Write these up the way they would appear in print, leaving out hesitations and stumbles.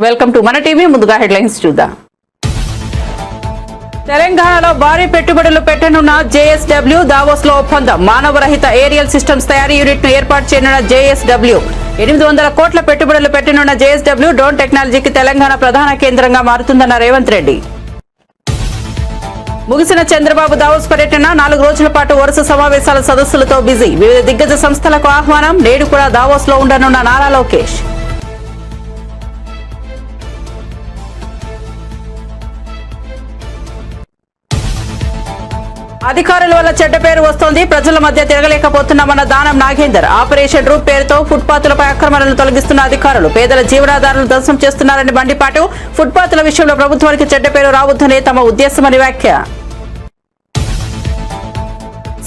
Welcome to మన TV. ముందుగా headlines చూద్దాం. తెలంగాణలో భారీ పెట్టుబడులు పెట్టనున్న జేఎస్డబ్ల్యూ దావోస్ లో ఒప్పందం. మానవరహిత ఏరియల్ సిస్టమ్స్ తయారీ యూనిట్ ను ఏర్పాటు చేయనున్న జేఎస్డబ్ల్యూ 800 కోట్ల పెట్టుబడులు పెట్టనున్న జేఎస్డబ్ల్యూ డ్రోన్ టెక్నాలజీకి తెలంగాణ ప్రధాన కేంద్రంగా మారుతుందన్న రేవంత్ రెడ్డి. ముగిసిన చంద్రబాబు దావోస్ పర్యటన 4 రోజుల పాటు వరుస సమావేశాల సదస్సులతో బిజీ. వివిధ దిగ్గజ సంస్థలకు ఆహ్వానం. నేడు కూడా దావోస్ లో ఉండనున్న నారా లోకేష్. అధికారుల వల్ల చెడ్డ పేరు వస్తోంది, ప్రజల మధ్య తిరగలేకపోతున్నామన్న దానం నాగేందర్. ఆపరేషన్ రూప్ పేరుతో ఫుట్పాత్లపై అక్రమాలను తొలగిస్తున్న అధికారులు పేదల జీవనాధారాలను ధ్వంసం చేస్తున్నారని మండిపాటు. ఫుట్పాత్ల విషయంలో ప్రభుత్వానికి చెడ్డ పేరు రావద్దనే తమ ఉద్దేశమని వ్యాఖ్య.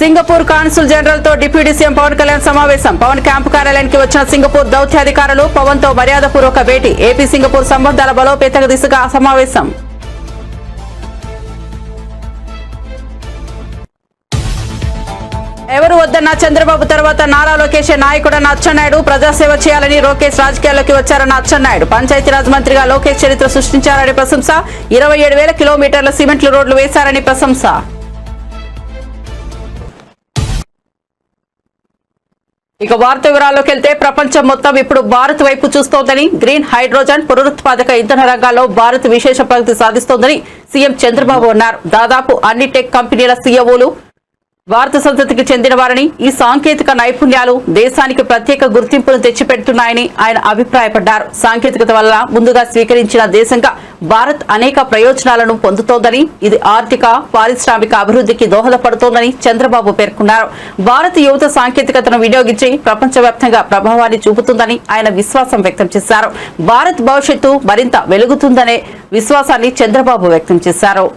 సింగపూర్ కాన్సుల్ జనరల్ తో డిప్యూటీ సీఎం పవన్ కళ్యాణ్ సమావేశం. పవన్ క్యాంపు కార్యాలయానికి వచ్చిన సింగపూర్ దౌత్యాధికారులు పవన్ తో మర్యాదపూర్వక భేటీ. ఏపీ సింగపూర్ సంబంధాల బలోపేత దిశగా సమావేశం. ఎవరు వద్దన్న చంద్రబాబు తర్వాత నారా లోకేష్ నాయకుడన్న అచ్చెన్నాయుడు. ప్రజాసేవ చేయాలని లోకేష్ రాజకీయాల్లోకి వచ్చారన్న అచ్చెన్నాయుడు. పంచాయతీరాజ్ మంత్రిగా లోకేష్ చరిత్ర సృష్టించారని ప్రశంస. 27,000 కిలోమీటర్ల సిమెంట్లు రోడ్లు వేశారని ప్రశంస. ఇక వార్త వివరాల్లోకి వెళ్తే ప్రపంచం మొత్తం ఇప్పుడు భారత్ వైపు చూస్తోందని, గ్రీన్ హైడ్రోజన్ పునరుత్పాదక ఇంధన రంగాల్లో భారత్ విశేష ప్రగతి సాధిస్తోందని సీఎం చంద్రబాబు అన్నారు. దాదాపు అన్ని టెక్ కంపెనీల సీఈఓలు భారత సంతతికి చెందిన వారని, ఈ సాంకేతిక నైపుణ్యాలు దేశానికి ప్రత్యేక గుర్తింపును తెచ్చిపెడుతున్నాయని ఆయన అభిప్రాయపడ్డారు. సాంకేతికత వల్ల ముందుగా స్వీకరించిన దేశంగా భారత్ అనేక ప్రయోజనాలను పొందుతోందని, ఇది ఆర్థిక పారిశ్రామిక అభివృద్ధికి దోహదపడుతోందని చంద్రబాబు పేర్కొన్నారు. భారత యువత సాంకేతికతను వినియోగించి ప్రపంచవ్యాప్తంగా ప్రభావాన్ని చూపుతుందని ఆయన విశ్వాసం వ్యక్తం చేశారు. భారత్ భవిష్యత్తు మరింత వెలుగుతుందనే విశ్వాసాన్ని చంద్రబాబు వ్యక్తం చేశారు.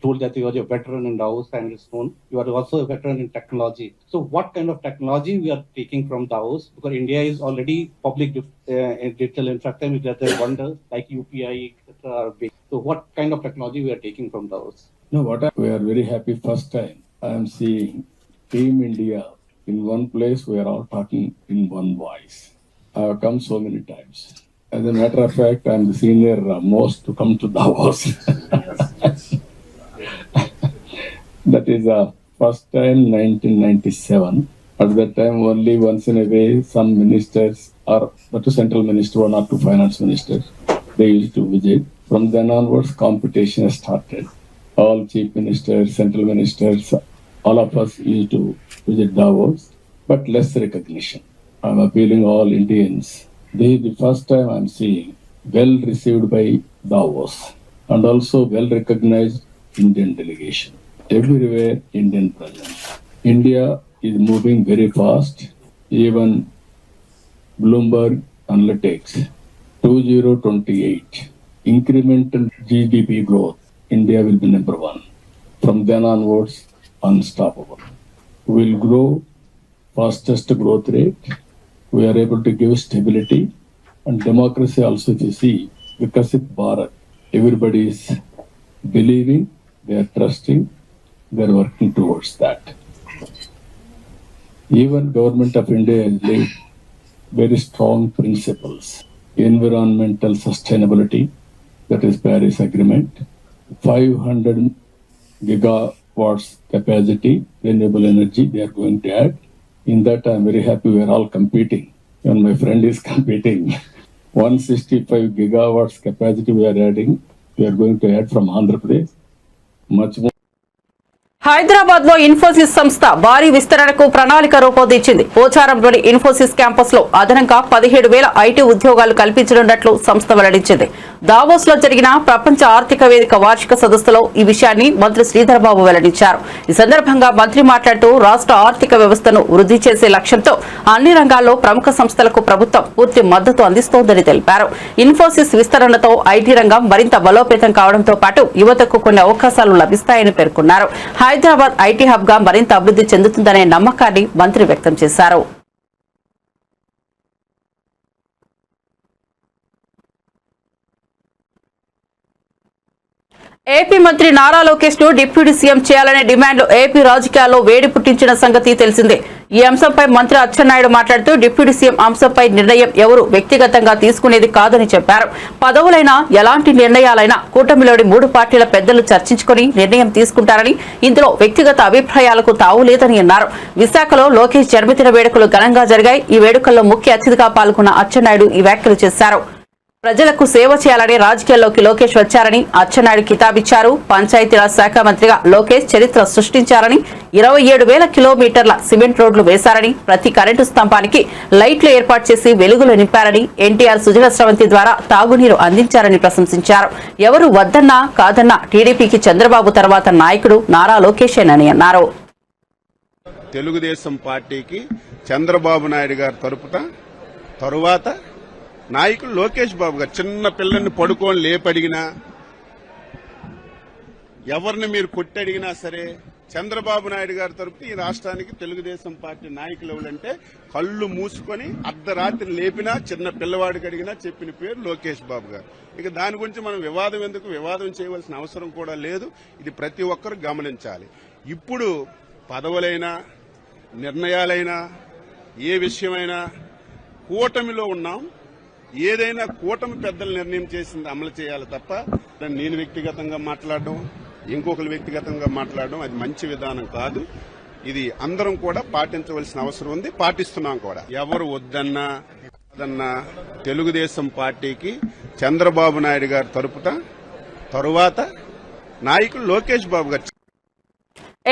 Told that you are a veteran in Davos and it's known. You are also a veteran in technology. So what kind of technology we are taking from Davos? Because India is already public digital infrastructure with other wonders like UPI, etc. are big. So what kind of technology we are taking from Davos? No, we are very happy. First time I am seeing Team India in one place. We are all talking in one voice. I have come so many times. As a matter of fact, I am the senior most to come to Davos. That is first time 1997. At that time, only once in a way, some ministers or the central minister, 1 or 2 finance ministers, they used to visit. From then onwards, competition has started. All chief ministers, central ministers, all of us used to visit Davos, but less recognition. I'm appealing all Indians. This is the first time I'm seeing well received by Davos and also well recognized Indian delegation. Everywhere Indian presence. India is moving very fast. Even Bloomberg Analytics 2028 incremental GDP growth. India will be number 1. From then onwards, unstoppable. We will grow fastest growth rate. We are able to give stability and democracy also. If you see, Vikasit Bharat, everybody is believing, they are trusting, they are working towards that. Even government of India has laid very strong principles. Environmental sustainability, that is Paris Agreement, 500 gigawatts capacity, renewable energy they are going to add. In that I am very happy we are all competing. Even my friend is competing. 165 gigawatts capacity we are adding. We are going to add from Andhra Pradesh. Much more. Hyderabad లో ఇన్ఫోసిస్ సంస్థ భారీ విస్తరణకు ప్రణాళిక రూపొందించింది. పోచారంలోని Infosys campus లో అదనంగా 17,000 IT ఉద్యోగాలు కల్పించనున్నట్లు సంస్థ వెల్లడించింది. దావోస్ లో జరిగిన ప్రపంచ ఆర్థిక వేదిక వార్షిక సదస్సులో ఈ విషయాన్ని మంత్రి శ్రీధర్ బాబు వెల్లడించారు. ఈ సందర్భంగా మంత్రి మాట్లాడుతూ రాష్ట్ర ఆర్థిక వ్యవస్థను వృద్ధి చేసే లక్ష్యంతో అన్ని రంగాల్లో ప్రముఖ సంస్థలకు ప్రభుత్వం పూర్తి మద్దతు అందిస్తోందని తెలిపారు. ఇన్ఫోసిస్ విస్తరణతో ఐటీ రంగం మరింత బలోపేతం కావడంతో పాటు యువతకు కొన్ని అవకాశాలు లభిస్తాయని పేర్కొన్నారు. హైదరాబాద్ ఐటీ హబ్ గా మరింత అభివృద్ధి చెందుతుందనే నమ్మకాన్ని మంత్రి వ్యక్తం చేశారు. ఏపీ మంత్రి నారా లోకేష్ ను డిప్యూటీ సీఎం చేయాలనే డిమాండ్లు ఏపీ రాజకీయాల్లో వేడి పుట్టించిన సంగతి తెలిసిందే. ఈ అంశంపై మంత్రి అచ్చెన్నాయుడు మాట్లాడుతూ డిప్యూటీ సీఎం అంశంపై నిర్ణయం ఎవరు వ్యక్తిగతంగా తీసుకునేది కాదని చెప్పారు. పదవులైనా ఎలాంటి నిర్ణయాలైనా కూటమిలోని 3 పార్టీల పెద్దలు చర్చించుకుని నిర్ణయం తీసుకుంటారని, ఇందులో వ్యక్తిగత అభిప్రాయాలకు తావు లేదని అన్నారు. విశాఖలో లోకేష్ జన్మదిన వేడుకలు ఘనంగా జరిగాయి. ఈ వేడుకల్లో ముఖ్య అతిథిగా పాల్గొన్న అచ్చెన్నాయుడు ఈ వ్యాఖ్యలు చేశారు. ప్రజలకు సేవ చేయాలని రాజకీయాల్లోకి లోకేష్ వచ్చారని అచ్చెన్నాయుడు కితాబిచ్చారు. పంచాయతీరాజ్ శాఖ మంత్రిగా లోకేష్ చరిత్ర సృష్టించారని, 27,000 కిలోమీటర్ల సిమెంట్ రోడ్లు వేశారని, ప్రతి కరెంటు స్తంభానికి లైట్లు ఏర్పాటు చేసి వెలుగులు నింపారని, ఎన్టీఆర్ సుజల స్రవంతి ద్వారా తాగునీరు అందించారని ప్రశంసించారు. ఎవరు వద్దన్నా కాదన్నా టీడీపీకి చంద్రబాబు తర్వాత నాయకుడు నారా లోకేషేనని అన్నారు. తెలుగుదేశం పార్టీకి చంద్రబాబు నాయుడు గారు తరువాత నాయకులు లోకేష్ బాబు గారు. చిన్న పిల్లల్ని పడుకొని లేపడిగినా, ఎవరిని మీరు కొట్టడిగినా సరే చంద్రబాబు నాయుడు గారి తరపున ఈ రాష్ట్రానికి తెలుగుదేశం పార్టీ నాయకులు ఎవరంటే కళ్ళు మూసుకొని అర్ధరాత్రి లేపినా చిన్న పిల్లవాడికి అడిగినా చెప్పిన పేరు లోకేష్ బాబు గారు. ఇక దాని గురించి మనం వివాదం చేయవలసిన అవసరం కూడా లేదు. ఇది ప్రతి ఒక్కరు గమనించాలి. ఇప్పుడు పదవులైనా నిర్ణయాలైనా ఏ విషయమైనా కూటమిలో ఉన్నాం. ఏదైనా కూటమి పెద్దలు నిర్ణయం చేసింది అమలు చేయాలి తప్ప నేను వ్యక్తిగతంగా మాట్లాడడం, ఇంకొకరు వ్యక్తిగతంగా మాట్లాడడం అది మంచి విధానం కాదు. ఇది అందరం కూడా పాటించవలసిన అవసరం ఉంది, పాటిస్తున్నాం కూడా. ఎవరు వద్దన్నా తెలుగుదేశం పార్టీకి చంద్రబాబు నాయుడు గారు తరువాత నాయకులు లోకేష్ బాబు గారు.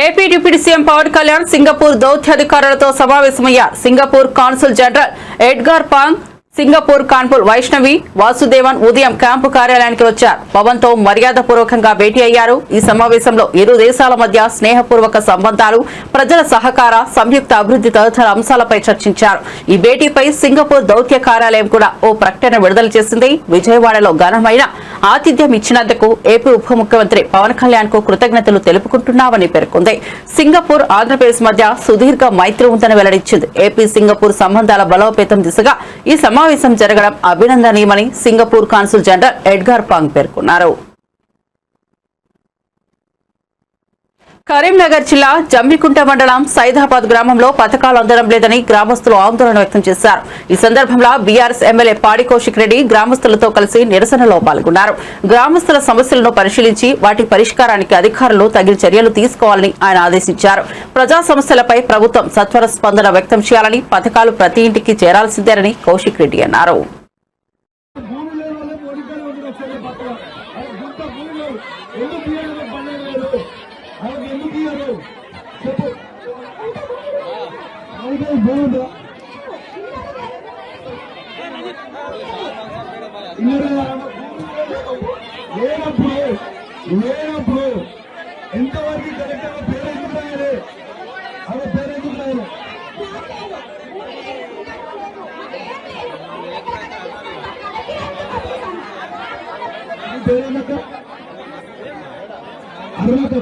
AP deputy CM Pawan Kalyan Singapore దౌత్యాధికారులతో సమావేశమయ్యారు. Singapore consul general Edgar Pang, Singapore consul Vaishnavi Vasudevan ఉదయం క్యాంపు కార్యాలయానికి వచ్చారు. పవన్ తో మర్యాదపూర్వకంగా భేటీ అయ్యారు. ఈ సమావేశంలో ఇరు దేశాల మధ్య స్నేహపూర్వక సంబంధాలు, ప్రజల సహకార, సంయుక్త అభివృద్ధి తదితర అంశాలపై చర్చించారు. ఈ భేటీపై సింగపూర్ దౌత్య కార్యాలయం కూడా ఓ ప్రకటన విడుదల చేసింది. విజయవాడలో ఘనమైన ఆతిథ్యం ఇచ్చినందుకు ఏపీ ఉప ముఖ్యమంత్రి పవన్ కళ్యాణ్ కు కృతజ్ఞతలు తెలుపుకుంటున్నామని పేర్కొంది. సింగపూర్ ఆంధ్రప్రదేశ్ మధ్య సుదీర్ఘ మైత్రి ఉందని వెల్లడించింది. ఏపీ సింగపూర్ సంబంధాల బలోపేతం దిశగా ఈ సమావేశం జరగడం అభినందనీయమని Singapore consul general Edgar Pang పేర్కొన్నారు. కరీంనగర్ జిల్లా జమ్మికుంట మండలం సైదాబాద్ గ్రామంలో పథకాలు అందడం లేదని గ్రామస్తులు ఆందోళన వ్యక్తం చేశారు. ఈ సందర్భంలో బీఆర్ఎస్ ఎమ్మెల్యే పాడి కౌశిక్ రెడ్డి గ్రామస్తులతో కలిసి నిరసనలో పాల్గొన్నారు. గ్రామస్తుల సమస్యలను పరిశీలించి వాటి పరిష్కారానికి అధికారులు తగిన చర్యలు తీసుకోవాలని ఆయన ఆదేశించారు. ప్రజా సమస్యలపై ప్రభుత్వం సత్వర స్పందన వ్యక్తం చేయాలని, పథకాలు ప్రతి ఇంటికి చేరాల్సిందేనని కౌశిక్ రెడ్డి అన్నారు. లేనప్పుడు ఎంతవరకు కరెక్ట్గా పేరు ఎందుకు రాయాలి? అలా పేరు ఎందుకు రాయాలి? పేరేందక్క అర్హత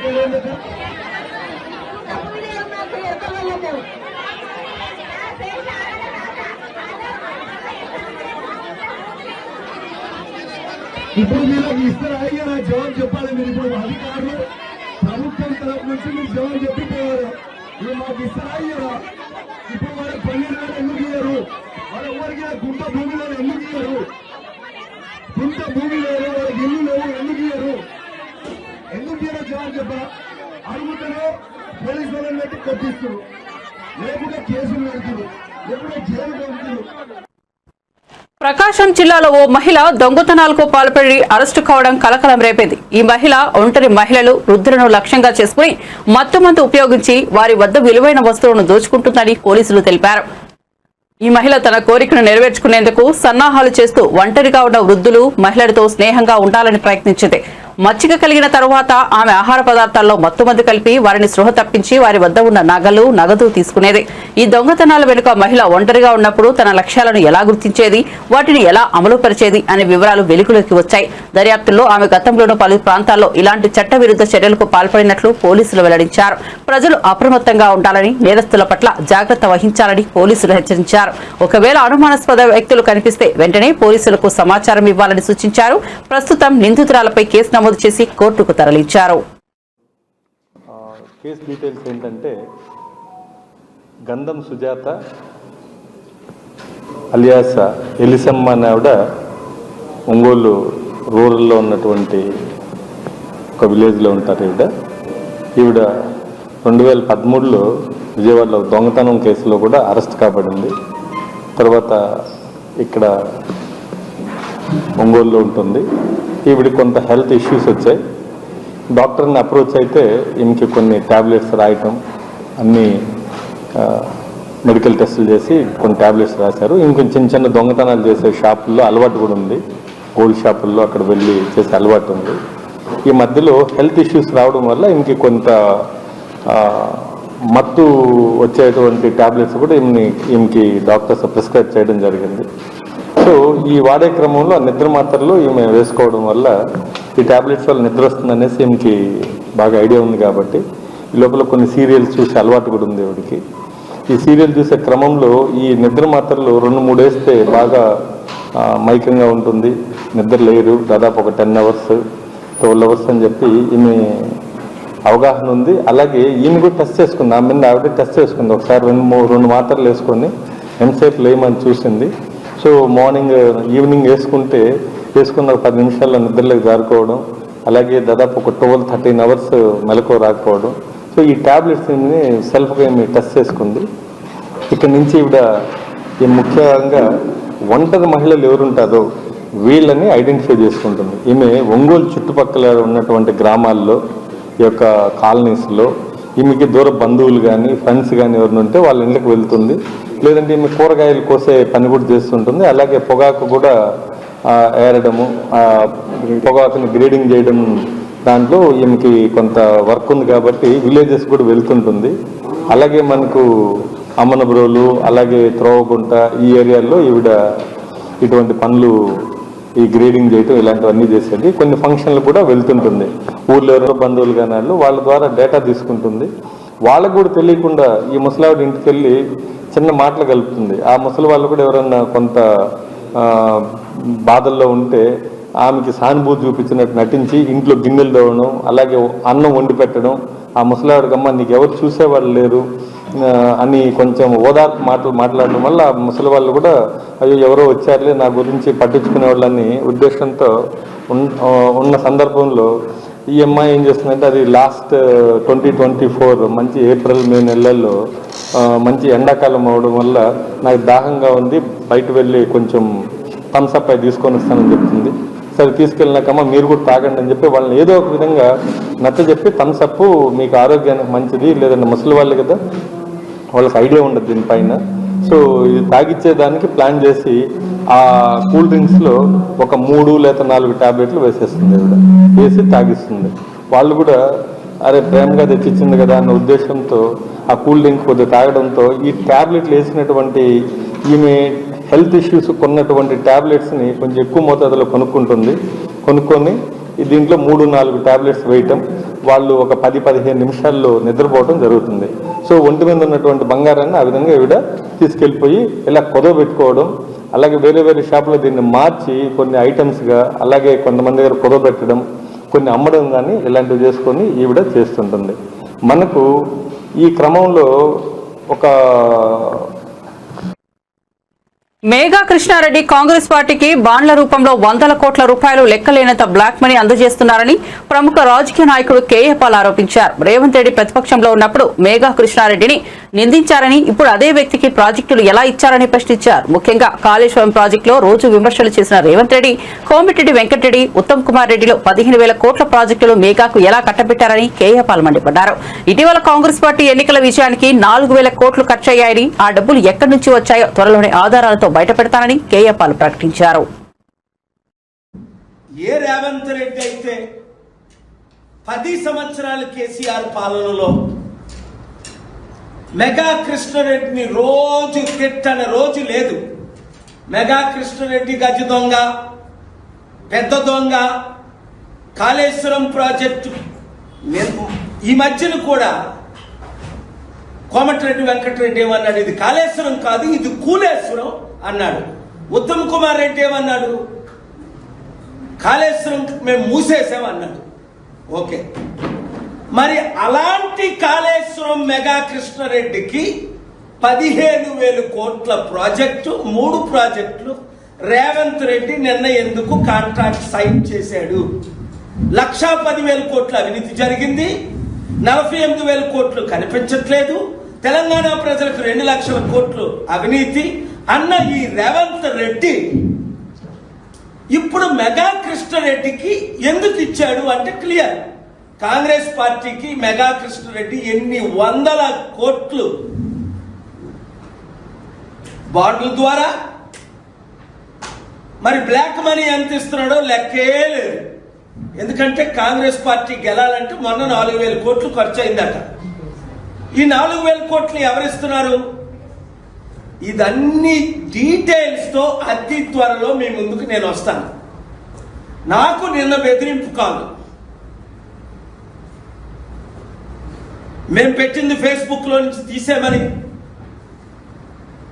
పేరేందక్క ఇప్పుడు మీరు ఇస్తారా? అయ్యారా జవాబు చెప్పాలి. మీరు ఇప్పుడు అధికారులు ప్రభుత్వం తరఫు నుంచి మీరు జవాబు చెప్పిపోయారు. మీరు మాకు ఇస్తారా? అయ్యారా? ఇప్పుడు వాళ్ళకి 12,000 ఎందుకు ఇయ్యారు? వాళ్ళ ఎవరికి గుంట భూమిలో ఎందుకు ఇయ్యారు? గుంట భూమి లేదు, వాళ్ళకి ఇల్లు లేవు, ఎందుకు ఇయ్యారు? ఎందుకు ఇయ్యారో జవాబు చెప్పరా? అడుగుతారు, పోలీసు వాళ్ళని పెట్టి కొట్టిస్తారు, లేకుంటే కేసులు పెడుతున్నారు, లేకుంటే జైలు పెడుతున్నారు. ప్రకాశం జిల్లాలో ఓ మహిళ దొంగతనాలకు పాల్పడి అరెస్టు కావడం కలకలం రేపింది. ఈ మహిళ ఒంటరి మహిళలు, వృద్ధులను లక్ష్యంగా చేసుకుని మత్తుమందు ఉపయోగించి వారి వద్ద విలువైన వస్తువులను దోచుకుంటుందని పోలీసులు తెలిపారు. ఈ మహిళ తన కోరికను నెరవేర్చుకునేందుకు సన్నాహాలు చేస్తూ ఒంటరిగా ఉన్న వృద్ధులు, మహిళలతో స్నేహంగా ఉండాలని ప్రయత్నించింది. మచ్చిక కలిగిన తరువాత ఆమె ఆహార పదార్థాల్లో మత్తుమందు కలిపి వారిని స్పృహ తప్పించి వారి వద్ద ఉన్న నగదు తీసుకునేది. ఈ దొంగతనాల వెనుక మహిళ ఒంటరిగా ఉన్నప్పుడు తన లక్ష్యాలను ఎలా గుర్తించేది, వాటిని ఎలా అమలుపరిచేది అనే వివరాలు వెలుగులోకి వచ్చాయి. దర్యాప్తుల్లో ఆమె గతంలోనూ పలు ప్రాంతాల్లో ఇలాంటి చట్టవిరుద్ధ చర్యలకు పాల్పడినట్లు పోలీసులు వెల్లడించారు. ప్రజలు అప్రమత్తంగా ఉండాలని, నేరస్తుల పట్ల జాగ్రత్త వహించాలని పోలీసులు హెచ్చరించారు. ఒకవేళ అనుమానాస్పద వ్యక్తులు కనిపిస్తే వెంటనే పోలీసులకు సమాచారం ఇవ్వాలని సూచించారు. ప్రస్తుతం నిందితురాలపై కేసు నమోదు చేసి కోర్టుకు తరలించారు. కేసు డీటెయిల్స్ ఏంటంటే, గంధం సుజాత అలియాస్ ఎలిసమ్మ అనే ఆవిడ ఒంగోలు రూరల్లో ఉన్నటువంటి ఒక విలేజ్లో ఉంటారు. ఈవిడ 2013లో విజయవాడలో దొంగతనం కేసులో కూడా అరెస్ట్ కాబడింది. తర్వాత ఇక్కడ ఒంగోలులో ఉంటుంది. ఈవిడికి కొంత హెల్త్ ఇష్యూస్ వచ్చాయి. డాక్టర్ని అప్రోచ్ అయితే ఈమెకి కొన్ని ట్యాబ్లెట్స్ రాయటం, అన్ని మెడికల్ టెస్టులు చేసి కొన్ని ట్యాబ్లెట్స్ రాశారు. ఇంకొంచెం చిన్న దొంగతనాలు చేసే షాపుల్లో అలవాటు కూడా ఉంది. గోల్డ్ షాపుల్లో అక్కడ వెళ్ళి చేసే అలవాటు ఉంది. ఈ మధ్యలో హెల్త్ ఇష్యూస్ రావడం వల్ల ఈమెకి కొంత మత్తు వచ్చేటువంటి ట్యాబ్లెట్స్ కూడా ఈమెకి డాక్టర్స్ ప్రిస్క్రైబ్ చేయడం జరిగింది. సో ఈ వాడే క్రమంలో నిద్ర మాత్రలు ఈమె వేసుకోవడం వల్ల ఈ ట్యాబ్లెట్స్ వల్ల నిద్ర వస్తుందనేసి ఈమెకి బాగా ఐడియా ఉంది. కాబట్టి ఈ లోపల కొన్ని సీరియల్స్ చూసే అలవాటు కూడా ఉంది ఈవిడికి. ఈ సీరియల్ చూసే క్రమంలో ఈ నిద్ర మాత్రలు 2-3 వేస్తే బాగా మైకంగా ఉంటుంది, నిద్ర లేరు. దాదాపు ఒక 10 అవర్స్ 12 అవర్స్ అని చెప్పి ఈమె అవగాహన ఉంది. అలాగే ఈమె కూడా టెస్ట్ చేసుకుంది. ఆమె మీద ఆవిడ టెస్ట్ చేసుకుంది. ఒకసారి 2 మాత్రలు వేసుకొని ఎంతసేపు లేమని చూసింది. సో మార్నింగ్ ఈవినింగ్ వేసుకున్న 10 నిమిషాల్లో నిద్రలోకి జారుకోవడం, అలాగే దాదాపు ఒక 12-13 అవర్స్ మెలకువ రాకపోవడం. సో ఈ ట్యాబ్లెట్స్ని సెల్ఫ్గా ఈమె టెస్ట్ చేసుకుంది. ఇక్కడ నుంచి ఈవిడ ముఖ్యంగా ఒంటరి మహిళలు ఎవరుంటారో వీళ్ళని ఐడెంటిఫై చేసుకుంటుంది. ఈమె ఒంగోలు చుట్టుపక్కల ఉన్నటువంటి గ్రామాల్లో, ఈ యొక్క కాలనీస్లో ఈమెకి దూర బంధువులు కానీ ఫ్రెండ్స్ కానీ ఎవరిని ఉంటే వాళ్ళ ఇళ్ళకి వెళ్తుంది. లేదంటే ఈమె కూరగాయలు కోసే పని కూడా చేస్తుంటుంది. అలాగే పొగాకు కూడా ఏరడము, పొగాకుని గ్రేడింగ్ చేయడం, దాంట్లో ఈమెకి కొంత వర్క్ ఉంది కాబట్టి విలేజెస్ కూడా వెళ్తుంటుంది. అలాగే మనకు అమ్మనబ్రోలు, అలాగే త్రోవగుంట ఈ ఏరియాల్లో ఈవిడ ఇటువంటి పనులు, ఈ గ్రేడింగ్ చేయటం ఇలాంటివన్నీ చేసేది. కొన్ని ఫంక్షన్లు కూడా వెళ్తుంటుంది. ఊర్లో ఎవరో బంధువులు కానీ వాళ్ళ ద్వారా డేటా తీసుకుంటుంది. వాళ్ళకు కూడా తెలియకుండా ఈ ముసలావిడ ఇంటికి వెళ్ళి చిన్న మాటలు కలుపుతుంది. ఆ ముసలి వాళ్ళు కూడా ఎవరన్నా కొంత బాధల్లో ఉంటే ఆమెకి సానుభూతి చూపించినట్టు నటించి ఇంట్లో గిన్నెలు తోవడం, అలాగే అన్నం వండి పెట్టడం. ఆ ముసలావిడకమ్మ నీకు ఎవరు చూసేవాళ్ళు లేరు అని కొంచెం ఓదార్పు మాట్లాడడం వల్ల ఆ ముసలి వాళ్ళు కూడా అయ్యో ఎవరో వచ్చారులే నా గురించి పట్టించుకునే వాళ్ళని ఉద్దేశంతో ఉన్న సందర్భంలో ఈ అమ్మాయి ఏం చేస్తుందంటే, అది లాస్ట్ 2024 మంచి ఏప్రిల్ మే నెలల్లో మంచి ఎండాకాలం అవడం వల్ల నాకు దాహంగా ఉంది, బయట వెళ్ళి కొంచెం థమ్స్అప్ అయి తీసుకొని వస్తానని చెప్తుంది. సరే తీసుకెళ్ళినాకమ్మా మీరు కూడా తాగండి అని చెప్పి వాళ్ళని ఏదో ఒక విధంగా నచ్చజెప్పి థమ్స్అప్ మీకు ఆరోగ్యానికి మంచిది, లేదంటే ముసలి వాళ్ళు కదా వాళ్ళకి ఐడియా ఉండదు దీనిపైన. సో ఇది తాగిచ్చేదానికి ప్లాన్ చేసి ఆ కూల్ డ్రింక్స్లో ఒక 3 లేదా 4 ట్యాబ్లెట్లు వేసేస్తుంది. ఆవిడ వేసి తాగిస్తుంది. వాళ్ళు కూడా అరే ప్రేమగా తెచ్చిచ్చింది కదా అన్న ఉద్దేశంతో ఆ కూల్ డ్రింక్ కొద్దిగా తాగడంతో ఈ ట్యాబ్లెట్లు వేసినటువంటి ఈమె హెల్త్ ఇష్యూస్ కొన్నటువంటి ట్యాబ్లెట్స్ని కొంచెం ఎక్కువ మోతాదులో కొనుక్కొని దీంట్లో 3-4 ట్యాబ్లెట్స్ వేయటం, వాళ్ళు ఒక 10-15 నిమిషాల్లో నిద్రపోవడం జరుగుతుంది. సో ఒంటి మీద ఉన్నటువంటి బంగారాన్ని ఆ విధంగా ఈవిడ తీసుకెళ్ళిపోయి ఇలా కుదవబెట్టుకోవడం, అలాగే వేరే వేరే షాపులో దీన్ని మార్చి కొన్ని ఐటమ్స్గా, అలాగే కొంతమంది దగ్గర కుదవబెట్టడం, కొన్ని అమ్మడం కానీ ఇలాంటివి చేసుకొని ఈవిడ చేస్తుంటుంది. మనకు ఈ క్రమంలో ఒక మేఘా కృష్ణారెడ్డి కాంగ్రెస్ పార్టీకి బాండ్ల రూపంలో 100 కోట్ల రూపాయలు లెక్కలేనంత బ్లాక్ మనీ అందజేస్తున్నారని ప్రముఖ రాజకీయ నాయకుడు కేఏ పాల్ ఆరోపించారు. రేవంత్ రెడ్డి ప్రతిపక్షంలో ఉన్నప్పుడు మేఘా కృష్ణారెడ్డిని నిందించారని, ఇప్పుడు అదే వ్యక్తికి ప్రాజెక్టులు ఎలా ఇచ్చారని ప్రశ్నించారు. ముఖ్యంగా కాళేశ్వరం ప్రాజెక్టులో రోజు విమర్శలు చేసిన రేవంత్ రెడ్డి, కోమిటిరెడ్డి వెంకటరెడ్డి, ఉత్తమ్ కుమార్ రెడ్డిలో 15,000 కోట్ల ప్రాజెక్టులు మేఘాకు ఎలా కట్టబెట్టారని కేఏ పాల్ మండిపడ్డారు. ఇటీవల కాంగ్రెస్ పార్టీ ఎన్నికల విజయానికి 4,000 కోట్లు ఖర్చయ్యాయని, ఆ డబ్బులు ఎక్కడి నుంచి వచ్చాయో త్వరలోనే ఆధారాలతో బయటపెడతానని కేఏ పాల్ ప్రకటించారు. ఏ రేవంత్ రెడ్డి అయితే 10 సంవత్సరాలు కేసీఆర్ పాలనలో మెగా కృష్ణారెడ్డిని రోజు తిట్టని రోజు లేదు. మెగా కృష్ణారెడ్డి గజ దొంగ, పెద్ద దొంగ, కాళేశ్వరం ప్రాజెక్టు. ఈ మధ్యన కూడా కోమటిరెడ్డి వెంకటరెడ్డి ఏమన్నాడు, ఇది కాళేశ్వరం కాదు ఇది కూలేశ్వరం అన్నాడు. ఉత్తమ్ కుమార్ రెడ్డి ఏమన్నాడు, కాళేశ్వరం మేము మూసేసామన్నాడు. ఓకే, మరి అలాంటి కాళేశ్వరం మెగా కృష్ణారెడ్డికి 15,000 కోట్ల ప్రాజెక్టు, 3 ప్రాజెక్టులు రేవంత్ రెడ్డి నిన్న ఎందుకు కాంట్రాక్ట్ సైన్ చేశాడు? 1,10,000 కోట్ల అవినీతి జరిగింది, 48,000 కోట్లు కనిపించట్లేదు. తెలంగాణ ప్రజలకు 2 లక్షల కోట్లు అవినీతి అన్న ఈ రేవంత్ రెడ్డి ఇప్పుడు మెగా కృష్ణారెడ్డికి ఎందుకు ఇచ్చాడు అంటే క్లియర్. కాంగ్రెస్ పార్టీకి మెగా కృష్ణారెడ్డి ఎన్ని వందల కోట్లు బాండ్ల ద్వారా, మరి బ్లాక్ మనీ ఎంత ఇస్తున్నాడో లెక్కే లేదు. ఎందుకంటే కాంగ్రెస్ పార్టీ గెలాలంటే మొన్న 4,000 కోట్లు ఖర్చు అయిందట. ఈ 4,000 కోట్లు ఎవరిస్తున్నారు? ఇదన్నీ డీటెయిల్స్ తో అతి త్వరలో మీ ముందుకు నేను వస్తాను. నాకు నిన్న బెదిరింపు కాదు, మేము పెట్టింది ఫేస్బుక్ లో నుంచి తీసేమని,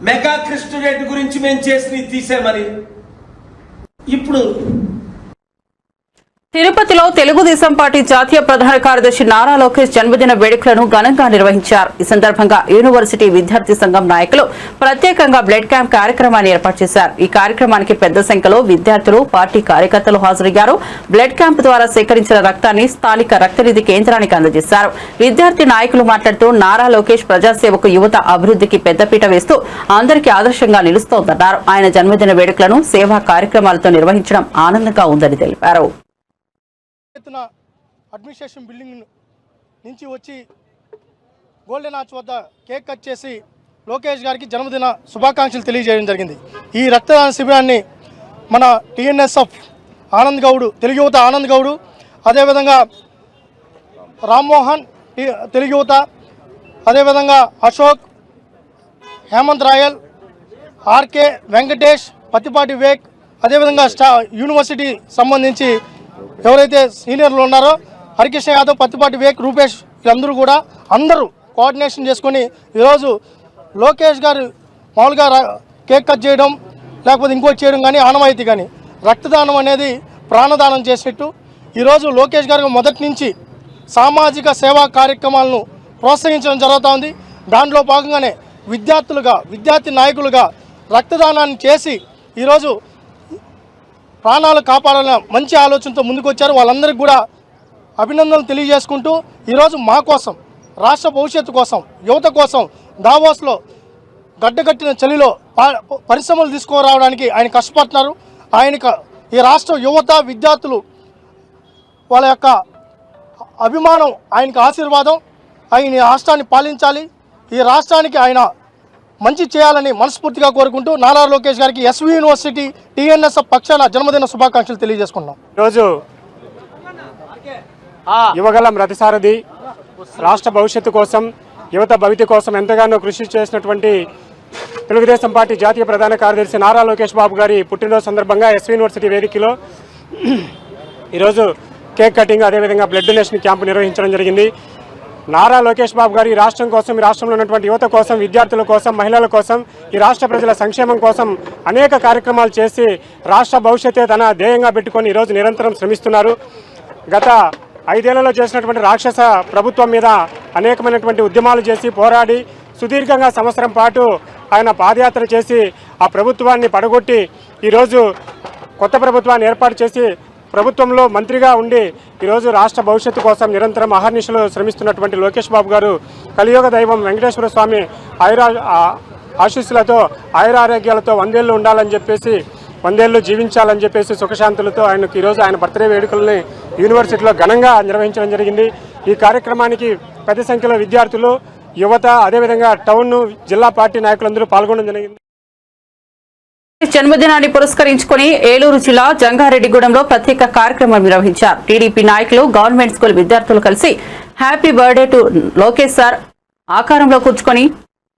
మెగా కృష్ణారెడ్డి గురించి మేము చేసి తీసేమని. ఇప్పుడు తిరుపతిలో తెలుగుదేశం పార్టీ జాతీయ ప్రధాన కార్యదర్శి నారా లోకేష్ జన్మదిన వేడుకలను ఘనంగా నిర్వహించారు. ఈ సందర్భంగా యూనివర్సిటీ విద్యార్థి సంఘం నాయకులు ప్రత్యేకంగా బ్లడ్ క్యాంప్ కార్యక్రమాన్ని ఏర్పాటు చేశారు. ఈ కార్యక్రమానికి పెద్ద సంఖ్యలో విద్యార్థులు, పార్టీ కార్యకర్తలు హాజరయ్యారు. బ్లడ్ క్యాంప్ ద్వారా సేకరించిన రక్తాన్ని స్థానిక రక్తనిధి కేంద్రానికి అందజేశారు. విద్యార్థి నాయకులు మాట్లాడుతూ నారా లోకేష్ ప్రజాసేవకు, యువత అభివృద్ధికి పెద్దపీట వేస్తూ అందరికీ ఆదర్శంగా నిలుస్తోందన్నారు. ఆయన జన్మదిన వేడుకలను సేవా కార్యక్రమాలతో నిర్వహించడం ఆనందంగా ఉందని తెలిపారు. అడ్మినిస్ట్రేషన్ బిల్డింగ్ నుంచి వచ్చి గోల్డెన్ ఆర్చ్ వద్ద కేక్ కట్ చేసి లోకేష్ గారికి జన్మదిన శుభాకాంక్షలు తెలియజేయడం జరిగింది. ఈ రక్తదాన శిబిరాన్ని మన టీఎన్ఎస్ఎఫ్ ఆనంద్ గౌడ్, తెలుగు యువత ఆనంద్ గౌడ్, అదేవిధంగా రామ్మోహన్ తెలుగు యువత, అదేవిధంగా అశోక్, హేమంత్ రాయల్, ఆర్కే వెంకటేష్, పత్తిపాటి వివేక్, అదేవిధంగా యూనివర్సిటీ సంబంధించి ఎవరైతే సీనియర్లు ఉన్నారో హరికృష్ణ యాదవ్, పత్తిపాటి వివేక్, రూపేష్, వీళ్ళందరూ కూడా అందరూ కోఆర్డినేషన్ చేసుకొని ఈరోజు లోకేష్ గారు మామూలుగా కేక్ కట్ చేయడం లేకపోతే ఇంకోటి చేయడం కానీ ఆనవాయితీ కానీ, రక్తదానం అనేది ప్రాణదానం చేసినట్టు ఈరోజు లోకేష్ గారు మొదటి నుంచి సామాజిక సేవా కార్యక్రమాలను ప్రోత్సహించడం జరుగుతూ ఉంది. దాంట్లో భాగంగానే విద్యార్థి నాయకులుగా రక్తదానాన్ని చేసి ఈరోజు ప్రాణాలు కాపాడాలన్న మంచి ఆలోచనతో ముందుకు వచ్చారు. వాళ్ళందరికీ కూడా అభినందనలు తెలియజేసుకుంటూ ఈరోజు మా కోసం, రాష్ట్ర భవిష్యత్తు కోసం, యువత కోసం దావోస్లో గడ్డగట్టిన చలిలో పరిశ్రమలు తీసుకురావడానికి ఆయన కష్టపడుతున్నారు. ఆయనకు ఈ రాష్ట్ర యువత, విద్యార్థులు వాళ్ళ యొక్క అభిమానం, ఆయనకు ఆశీర్వాదం. ఆయన ఈ రాష్ట్రాన్ని పాలించాలి, ఈ రాష్ట్రానికి ఆయన మంచి చేయాలని మనస్ఫూర్తిగా కోరుకుంటూ నారా లోకేష్ గారికి ఎస్వి యూనివర్సిటీ టీఎన్ఎస్ఎఫ్ పక్షాన జన్మదిన శుభాకాంక్షలు తెలియజేసుకున్నాం. ఈరోజు యువగలం రథసారథి, రాష్ట్ర భవిష్యత్తు కోసం, యువత భవిత కోసం ఎంతగానో కృషి చేసినటువంటి తెలుగుదేశం పార్టీ జాతీయ ప్రధాన కార్యదర్శి నారా లోకేష్ బాబు గారి పుట్టినరోజు సందర్భంగా ఎస్వి యూనివర్సిటీ వేదికలో ఈరోజు కేక్ కటింగ్, అదేవిధంగా బ్లడ్ డొనేషన్ క్యాంపు నిర్వహించడం జరిగింది. నారా లోకేష్ బాబు గారు ఈ రాష్ట్రం కోసం, ఈ రాష్ట్రంలో ఉన్నటువంటి యువత కోసం, విద్యార్థుల కోసం, మహిళల కోసం, ఈ రాష్ట్ర ప్రజల సంక్షేమం కోసం అనేక కార్యక్రమాలు చేసి రాష్ట్ర భవిష్యత్తే తన ధ్యేయంగా పెట్టుకొని ఈరోజు నిరంతరం శ్రమిస్తున్నారు. గత 5 ఏళ్లలో చేసినటువంటి రాక్షస ప్రభుత్వం మీద అనేకమైనటువంటి ఉద్యమాలు చేసి పోరాడి సుదీర్ఘంగా సంవత్సరం పాటు ఆయన పాదయాత్ర చేసి ఆ ప్రభుత్వాన్ని పడగొట్టి ఈరోజు కొత్త ప్రభుత్వాన్ని ఏర్పాటు చేసి ప్రభుత్వంలో మంత్రిగా ఉండి ఈరోజు రాష్ట్ర భవిష్యత్తు కోసం నిరంతరం అహర్నిశలు శ్రమిస్తున్నటువంటి లోకేష్ బాబు గారు కలియుగ దైవం వెంకటేశ్వర స్వామి ఆశీస్సులతో ఆయురారోగ్యాలతో 100 ఏళ్ళు ఉండాలని చెప్పేసి, 100 ఏళ్ళు జీవించాలని చెప్పేసి సుఖశాంతులతో ఆయనకు ఈరోజు ఆయన బర్త్డే వేడుకల్ని యూనివర్సిటీలో ఘనంగా నిర్వహించడం జరిగింది. ఈ కార్యక్రమానికి పెద్ద సంఖ్యలో విద్యార్థులు, యువత, అదేవిధంగా టౌన్, జిల్లా పార్టీ నాయకులందరూ పాల్గొనడం జరిగింది. జన్మదినాన్ని పురస్కరించుకుని ఏలూరు జిల్లా జంగారెడ్డిగూడెంలో ప్రత్యేక కార్యక్రమం నిర్వహించారు. టీడీపీ నాయకులు, గవర్నమెంట్ స్కూల్ విద్యార్థులు కలిసి happy birthday to Lokesh sir ఆకారంలో కూర్చుకొని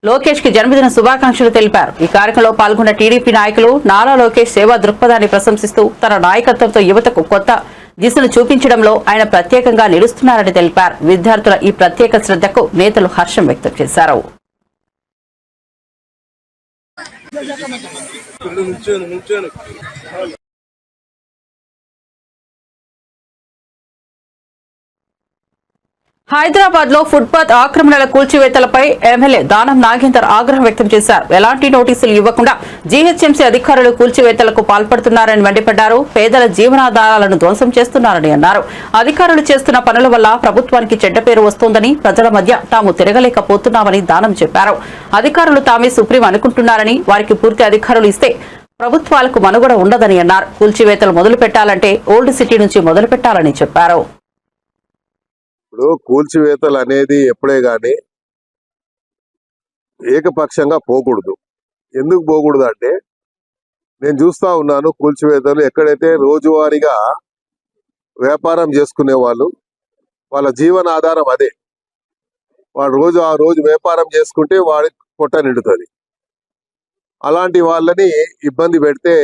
లోకేష్ కి జన్మదిన శుభాకాంక్షలు తెలిపారు. ఈ కార్యక్రమంలో పాల్గొన్న టీడీపీ నాయకులు నారా లోకేష్ సేవా దృక్పథాన్ని ప్రశంసిస్తూ తన నాయకత్వంతో యువతకు కొత్త దిశను చూపించడంలో ఆయన ప్రత్యేకంగా నిలుస్తున్నారని తెలిపారు. విద్యార్థుల ఈ ప్రత్యేక శ్రద్ధకు నేతలు హర్షం వ్యక్తం చేశారు. హైదరాబాద్ లో ఫుట్పాత్ ఆక్రమణల కూల్చివేతలపై ఎమ్మెల్యే దానం నాగేందర్ ఆగ్రహం వ్యక్తం చేశారు. ఎలాంటి నోటీసులు ఇవ్వకుండా జీహెచ్ఎంసీ అధికారులు కూల్చివేతలకు పాల్పడుతున్నారని మండిపడ్డారు. పేదల జీవనాధారాలను ధ్వంసం చేస్తున్నారని అన్నారు. అధికారులు చేస్తున్న పనుల వల్ల ప్రభుత్వానికి చెడ్డ పేరు వస్తోందని, ప్రజల మధ్య తాము తిరగలేకపోతున్నామని దానం చెప్పారు. అధికారులు తామే సుప్రీం అనుకుంటున్నారని, వారికి పూర్తి అధికారులు ఇస్తే ప్రభుత్వాలకు మనుగడ ఉండదని అన్నారు. కూల్చివేతలు మొదలు పెట్టాలంటే ఓల్డ్ సిటీ నుంచి మొదలు పెట్టాలని చెప్పారు. ఇప్పుడు కూల్చివేతలు అనేది ఎప్పుడే గాని ఏకపక్షంగా పోకూడదు. ఎందుకు పోకూడదు అంటే, నేను చూస్తా ఉన్నాను కూల్చివేతలు ఎక్కడైతే రోజువారీగా వ్యాపారం చేసుకునే వాళ్ళు, వాళ్ళ జీవన ఆధారం అదే. వాడు ఆ రోజు వ్యాపారం చేసుకుంటే వాడికి పొట్ట నిండుతుంది. అలాంటి వాళ్ళని ఇబ్బంది పెడితే,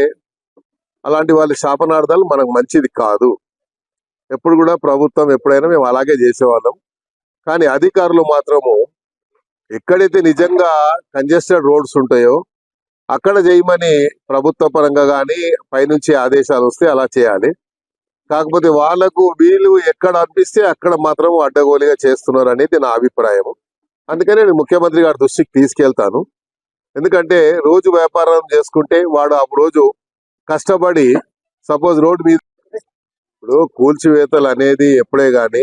అలాంటి వాళ్ళ శాపనార్థాలు మనకు మంచిది కాదు. ఎప్పుడు కూడా ప్రభుత్వం ఎప్పుడైనా మేము అలాగే చేసేవాళ్ళం. కానీ అధికారులు మాత్రము ఎక్కడైతే నిజంగా కంజెస్టెడ్ రోడ్స్ ఉంటాయో అక్కడ చేయమని ప్రభుత్వ పరంగా కానీ పైనుంచి ఆదేశాలు వస్తే అలా చేయాలి. కాకపోతే వాళ్లకు వీళ్ళు ఎక్కడ అనిపిస్తే అక్కడ మాత్రం అడ్డగోలుగా చేస్తున్నారు అనేది నా అభిప్రాయం. అందుకనే నేను ముఖ్యమంత్రి గారి దృష్టికి తీసుకెళ్తాను. ఎందుకంటే రోజు వ్యాపారం చేసుకుంటే వాడు ఆ రోజు కష్టపడి సపోజ్ రోడ్డు మీద ఇప్పుడు కూల్చివేతలు అనేది ఎప్పుడే గాని.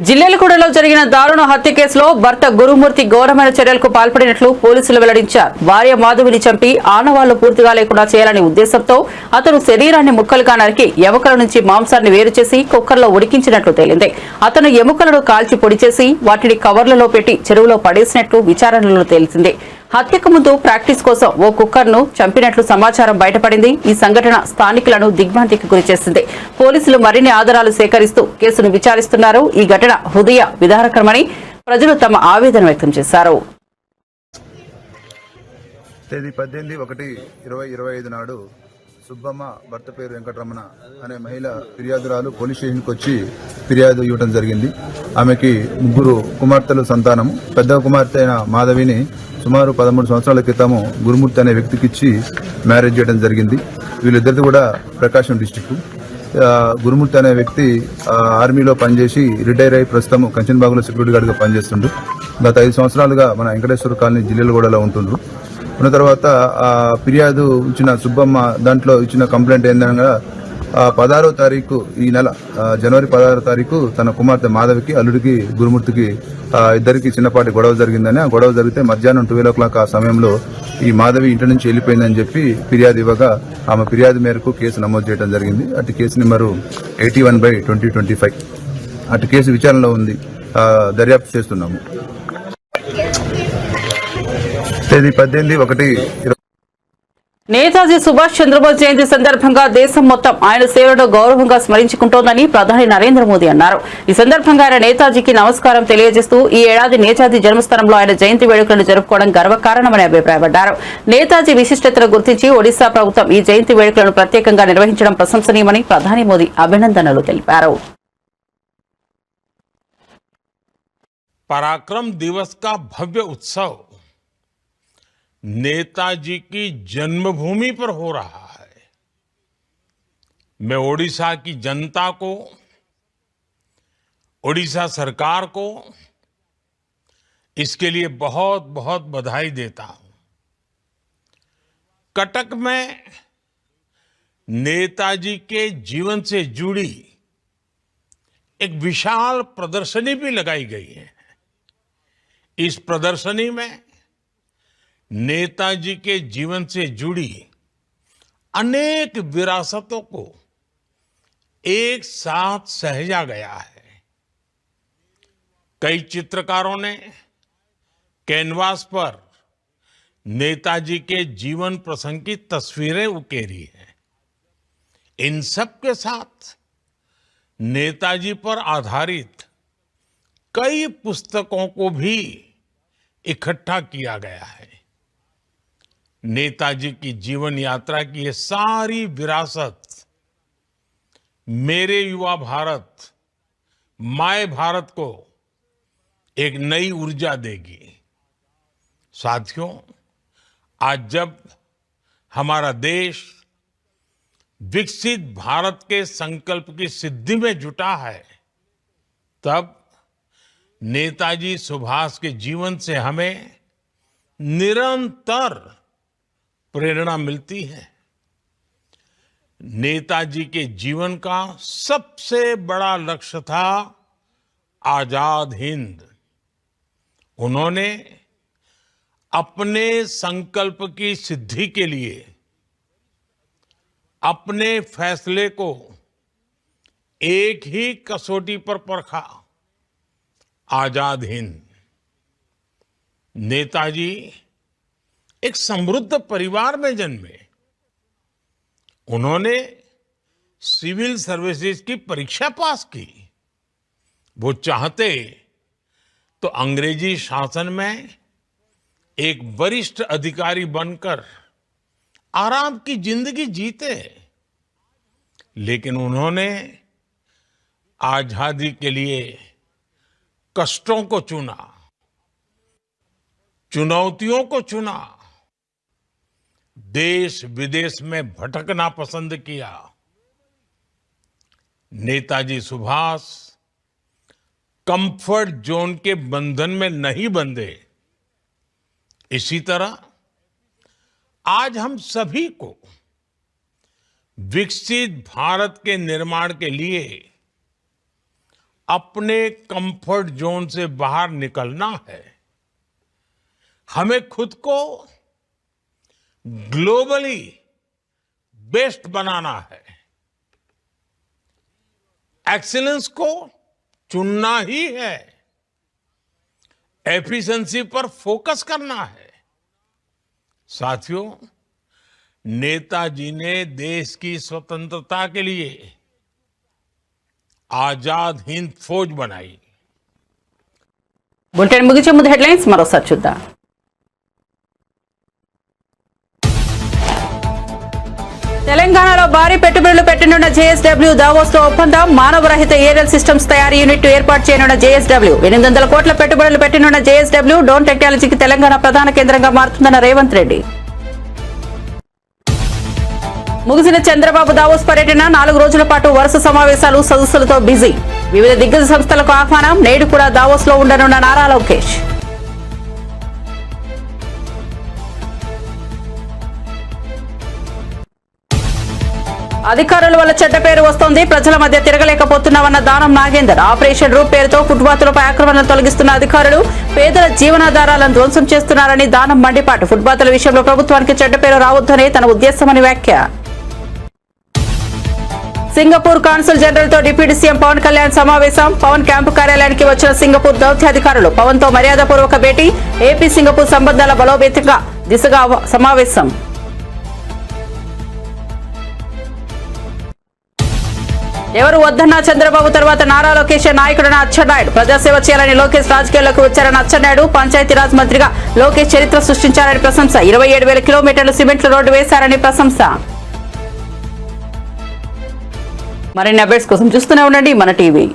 జిల్లెలగూడలో జరిగిన దారుణ హత్య కేసులో భర్త గురుమూర్తి ఘోరమైన చర్యలకు పాల్పడినట్లు పోలీసులు వెల్లడించారు. భార్య మాధవిని చంపి ఆనవాళ్లు పూర్తిగా లేకుండా చేయాలనే ఉద్దేశంతో అతను శరీరాన్ని ముక్కలుగా నరికి ఎముకల నుంచి మాంసాన్ని వేరు చేసి కుక్కర్లో ఉడికించినట్లు తేలింది. అతను ఎముకలను కాల్చి పొడి చేసి వాటిని కవర్లలో పెట్టి చెరువులో పడేసినట్లు విచారణలో తేలింది. హత్యకు ముందు ప్రాక్టీస్ కోసం ఓ కుక్కర్ను చంపినట్లు సమాచారం బయటపడింది. ఈ సంఘటన స్థానికులను దిగ్భ్రాంతికి గురిచేసింది. పోలీసులు మరిన్ని ఆధారాలు సేకరిస్తూ కేసును విచారిస్తున్నారు. ఈ ఘటన హృదయ విదారకరమని ప్రజలు తమ ఆవేదన వ్యక్తం చేశారు. తేదీ 18/1/2025 నాడు సుబ్బమ్మ, భర్త పేరు వెంకటరమణ అనే మహిళ ఫిర్యాదురాలు పోలీస్ స్టేషన్కి వచ్చి ఫిర్యాదు ఇవ్వడం జరిగింది. ఆమెకి 3 కుమార్తెలు సంతానము. పెద్ద కుమార్తె అయిన మాధవిని సుమారు 13 సంవత్సరాల క్రితము గురుమూర్తి అనే వ్యక్తికి ఇచ్చి మ్యారేజ్ చేయడం జరిగింది. వీళ్ళిద్దరిది కూడా ప్రకాశం డిస్టిక్. గురుమూర్తి అనే వ్యక్తి ఆర్మీలో పనిచేసి రిటైర్ అయి ప్రస్తుతం కంచన్బాగులో సెక్యూరిటీ గార్డ్గా పనిచేస్తుండ్రు. గత 5 సంవత్సరాలుగా మన వెంకటేశ్వర కాలనీ జిల్లెలగూడలో ఉంటుండ్రు. ఉన్న తర్వాత ఫిర్యాదు ఇచ్చిన సుబ్బమ్మ దాంట్లో ఇచ్చిన కంప్లైంట్ ఏందనగా 16వ తారీఖు ఈ నెల జనవరి 16వ తారీఖు తన కుమార్తె మాధవికి, అల్లుడికి గురుమూర్తికి ఇద్దరికి చిన్నపాటి గొడవ జరిగిందని, ఆ గొడవ జరిగితే మధ్యాహ్నం 12 o'clock ఆ సమయంలో ఈ మాధవి ఇంటి నుంచి వెళ్ళిపోయిందని చెప్పి ఫిర్యాదు ఇవ్వగా ఆమె ఫిర్యాదు మేరకు కేసు నమోదు చేయడం జరిగింది. అటు కేసు నెంబరు 81/2025. అటు కేసు విచారణలో ఉంది, దర్యాప్తు చేస్తున్నాము. తేదీ 18/1/2025. నేతాజీ సుభాష్ చంద్రబోస్ జయంతి సందర్భంగా దేశం మొత్తం ఆయన సేవలను గౌరవంగా స్మరించుకుంటోందని ప్రధాని నరేంద్ర మోదీ అన్నారు. ఈ సందర్భంగా ఆయన నేతాజీకి నమస్కారం తెలియజేస్తూ ఈ ఏడాది నేతాజీ జన్మస్థలంలో ఆయన జయంతి వేడుకలను జరుపుకోవడం గర్వకారణమని అభిప్రాయపడ్డారు. నేతాజీ విశిష్టతను గుర్తించి ఒడిశా ప్రభుత్వం ఈ జయంతి వేడుకలను ప్రత్యేకంగా నిర్వహించడం ప్రశంసనీయమని ప్రధాని మోదీ అభినందనలు తెలిపారు. पराक्रम दिवस का भव्य उत्सव नेताजी की जन्मभूमि पर हो रहा है। मैं ओडिशा की जनता को, ओडिशा सरकार को इसके लिए बहुत बहुत बधाई देता हूं। कटक में नेताजी के जीवन से जुड़ी एक विशाल प्रदर्शनी भी लगाई गई है। इस प्रदर्शनी में नेताजी के जीवन से जुड़ी अनेक विरासतों को एक साथ सहेजा गया है। कई चित्रकारों ने कैनवास पर नेताजी के जीवन प्रसंग की तस्वीरें उकेरी हैं। इन सब के साथ नेताजी पर आधारित कई पुस्तकों को भी इकट्ठा किया गया है। नेताजी की जीवन यात्रा की ये सारी विरासत मेरे युवा भारत, माय भारत को एक नई ऊर्जा देगी। साथियों, आज जब हमारा देश विकसित भारत के संकल्प की सिद्धि में जुटा है, तब नेताजी सुभाष के जीवन से हमें निरंतर प्रेरणा मिलती है। नेताजी के जीवन का सबसे बड़ा लक्ष्य था आजाद हिंद। उन्होंने अपने संकल्प की सिद्धि के लिए अपने फैसले को एक ही कसौटी पर परखा, आजाद हिंद। नेताजी एक समृद्ध परिवार में जन्मे। उन्होंने सिविल सर्विसेज की परीक्षा पास की। वो चाहते तो अंग्रेजी शासन में एक वरिष्ठ अधिकारी बनकर आराम की जिंदगी जीते, लेकिन उन्होंने आजादी के लिए कष्टों को चुना, चुनौतियों को चुना, देश विदेश में भटकना पसंद किया। नेताजी सुभाष कंफर्ट जोन के बंधन में नहीं बंधे। इसी तरह आज हम सभी को विकसित भारत के निर्माण के लिए अपने कंफर्ट जोन से बाहर निकलना है। हमें खुद को ग्लोबली बेस्ट बनाना है। एक्सीलेंस को चुनना ही है। एफिशिएंसी पर फोकस करना है। साथियों, नेताजी ने देश की स्वतंत्रता के लिए आजाद हिंद फौज बनाई। బులెటిన్ ముగించే ముందు హెడ్లైన్స్ మరోసారి చూద్దాం. తెలంగాణలో భారీ పెట్టుబడులు పెట్టనున్న జేఎస్డబ్ల్యూ దావోస్ లో ఒప్పందం. మానవరహిత ఏరియల్ సిస్టమ్స్ తయారీ యూనిట్ ఏర్పాటు చేయనున్న జేఎస్డబ్ల్యూ. 800 కోట్ల పెట్టుబడులు పెట్టనున్న జేఎస్డబ్ల్యూ డ్రోన్ టెక్నాలజీకి తెలంగాణ ప్రధాన కేంద్రంగా మారుతుందన్న రేవంత్ రెడ్డి. ముగిసిన చంద్రబాబు దావోస్ పర్యటన 4 రోజుల పాటు వరుస సమావేశాలు, సదస్సులతో బిజీ. వివిధ దిగ్గజ సంస్థలకు ఆహ్వానం. నేడు కూడా దావోస్ లో ఉండనున్న నారా లోకేష్. అధికారుల వల్ల చెడ్డ పేరు వస్తోంది, ప్రజల మధ్య తిరగలేకపోతున్నామన్న దానం నాగేందర్. ఆపరేషన్ రూప్ పేరుతో ఫుట్పాత్లపై ఆక్రమణలు తొలగిస్తున్న అధికారులు పేదల జీవనాధారాలను ధ్వంసం చేస్తున్నారని దానం మండిపాటు. ఫుట్పాత్ల విషయంలో ప్రభుత్వానికి చెడ్డ పేరు రావద్దనే తన ఉద్దేశమని వ్యాఖ్య. సింగపూర్ కాన్సుల్ జనరల్ తో డిప్యూటీ సీఎం పవన్ కళ్యాణ్ సమావేశం. పవన్ క్యాంపు కార్యాలయానికి వచ్చిన సింగపూర్ దౌత్యాధికారులు పవన్ తో మర్యాదపూర్వక భేటీ. ఏపీ సింగపూర్ సంబంధాల బలోపేతంగా దిశగా సమావేశం. ఎవరు వద్దన్నా చంద్రబాబు తర్వాత నారా లోకేష్ నాయకుడన్న అచ్చెన్నాయుడు. ప్రజాసేవ చేయాలని లోకేష్ రాజకీయాల్లోకి వచ్చారన్న అచ్చెన్నాయుడు. పంచాయతీరాజ్ మంత్రిగా లోకేష్ చరిత్ర సృష్టించారని ప్రశంస. 27,000 కిలోమీటర్లు సిమెంట్ రోడ్డు వేశారని ప్రశంస. మరిన్ని అప్డేట్స్ కోసం చూస్తూనే ఉండండి మన టీవీ.